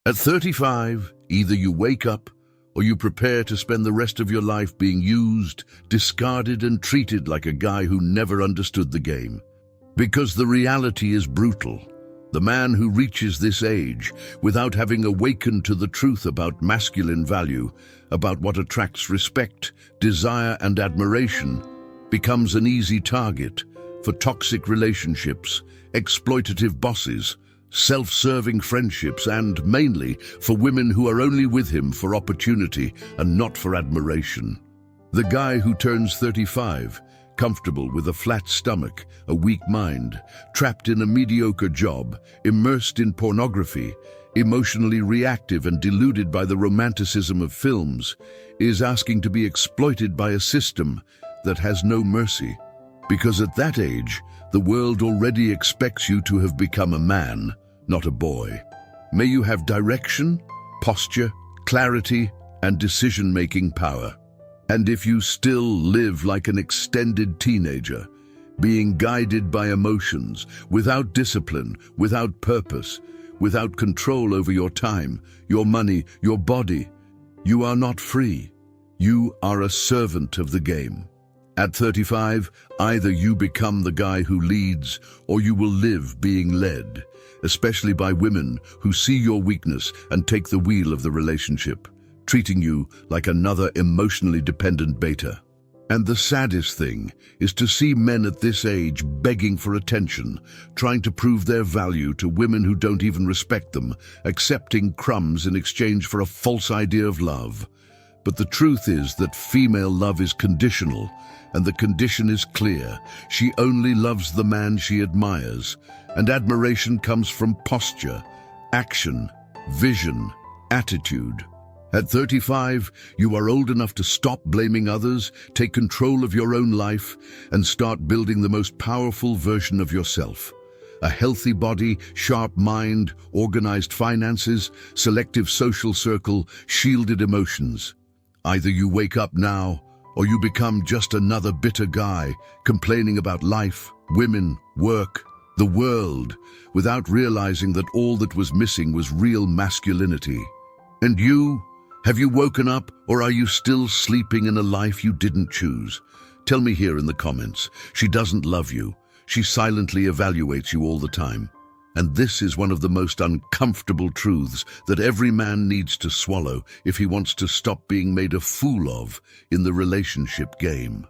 At 35, either you wake up or you prepare to spend the rest of your life being used, discarded, and treated like a guy who never understood the game. Because the reality is brutal. The man who reaches this age without having awakened to the truth about masculine value, about what attracts respect, desire, and admiration, becomes an easy target for toxic relationships, exploitative bosses, self-serving friendships, and mainly for women who are only with him for opportunity and not for admiration. The guy who turns 35, comfortable with a flat stomach, a weak mind, trapped in a mediocre job, immersed in pornography, emotionally reactive and deluded by the romanticism of films, is asking to be exploited by a system that has no mercy. Because at that age, the world already expects you to have become a man, not a boy. May you have direction, posture, clarity, and decision-making power. And if you still live like an extended teenager, being guided by emotions, without discipline, without purpose, without control over your time, your money, your body, you are not free. You are a servant of the game. At 35, either you become the guy who leads or you will live being led, especially by women who see your weakness and take the wheel of the relationship, treating you like another emotionally dependent beta. And the saddest thing is to see men at this age begging for attention, trying to prove their value to women who don't even respect them, accepting crumbs in exchange for a false idea of love. But the truth is that female love is conditional, and the condition is clear. She only loves the man she admires, and admiration comes from posture, action, vision, attitude. At 35, you are old enough to stop blaming others, take control of your own life, and start building the most powerful version of yourself. A healthy body, sharp mind, organized finances, selective social circle, shielded emotions. Either you wake up now, or you become just another bitter guy, complaining about life, women, work, the world, without realizing that all that was missing was real masculinity. And you? Have you woken up, or are you still sleeping in a life you didn't choose? Tell me here in the comments. She doesn't love you. She silently evaluates you all the time. And this is one of the most uncomfortable truths that every man needs to swallow if he wants to stop being made a fool of in the relationship game.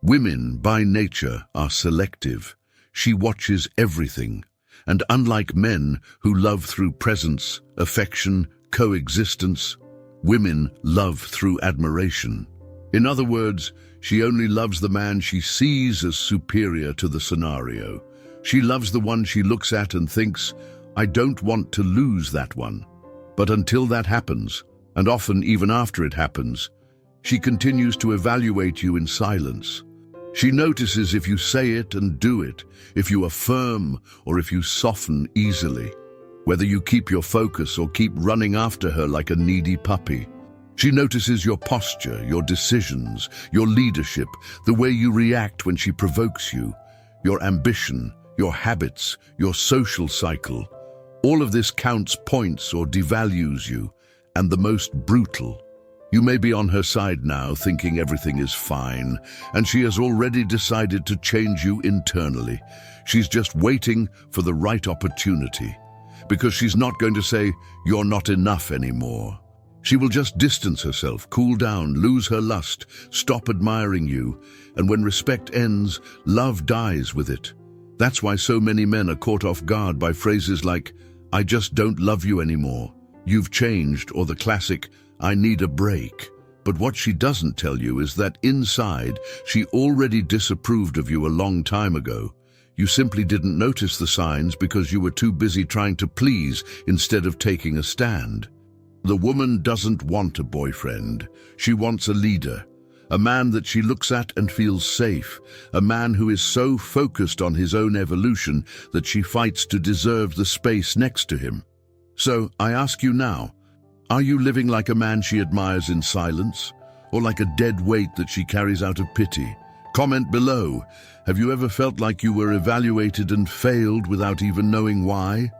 Women, by nature, are selective. She watches everything. And unlike men who love through presence, affection, coexistence, women love through admiration. In other words, she only loves the man she sees as superior to the scenario. She loves the one she looks at and thinks, I don't want to lose that one. But until that happens, and often even after it happens, she continues to evaluate you in silence. She notices if you say it and do it, if you affirm or if you soften easily, whether you keep your focus or keep running after her like a needy puppy. She notices your posture, your decisions, your leadership, the way you react when she provokes you, your ambition, your habits, your social cycle. All of this counts points or devalues you, and the most brutal. You may be on her side now thinking everything is fine, and she has already decided to change you internally. She's just waiting for the right opportunity, because she's not going to say, you're not enough anymore. She will just distance herself, cool down, lose her lust, stop admiring you, and when respect ends, love dies with it. That's why so many men are caught off guard by phrases like, I just don't love you anymore, you've changed, or the classic, I need a break. But what she doesn't tell you is that inside, she already disapproved of you a long time ago. You simply didn't notice the signs because you were too busy trying to please instead of taking a stand. The woman doesn't want a boyfriend. She wants a leader. A man that she looks at and feels safe, a man who is so focused on his own evolution that she fights to deserve the space next to him. So, I ask you now, are you living like a man she admires in silence, or like a dead weight that she carries out of pity? Comment below. Have you ever felt like you were evaluated and failed without even knowing why?